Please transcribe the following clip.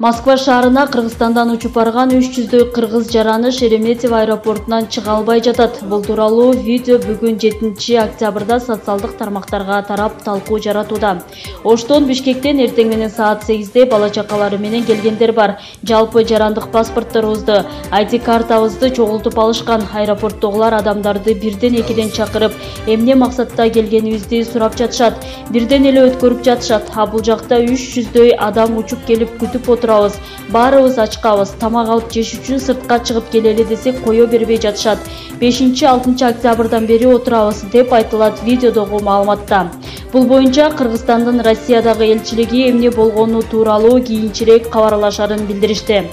Москва шаарына Кыргызстандан учуп барган 300дөй кыргыз жараны Шереметьево аэропортунан чыга албай жатат. Бул тууралуу видео бүгүн 7-октябрда социалдык тармактарга тарап талкуу жаратууда. Оштон Бишкектен эртең менен саат 8де бала чакалары менен келгендер бар. Жалпы жарандык паспортторубузду, ID картабызды чогултуп алышкан. Аэропорттогулар адамдарды бирден экиден чакырып, эмне максатта келгенибизди сурап жатышат. Бирден эле өткөрүп жатышат. А бул жакта 300дөй адам учуп келип күтүп отурат. Баарыбыз ачкабыз, тамак алып жеш үчүн сыртка чыгып келели десек кое бербей жатышат. 5-6 октябрдан бери отурабыз деп айтылат видеодогу маалыматта. Бул боюнча Кыргызстандын Россиядагы элчилиги эмне болгону тууралуу кийинчерээк кабарлашарын билдиришти.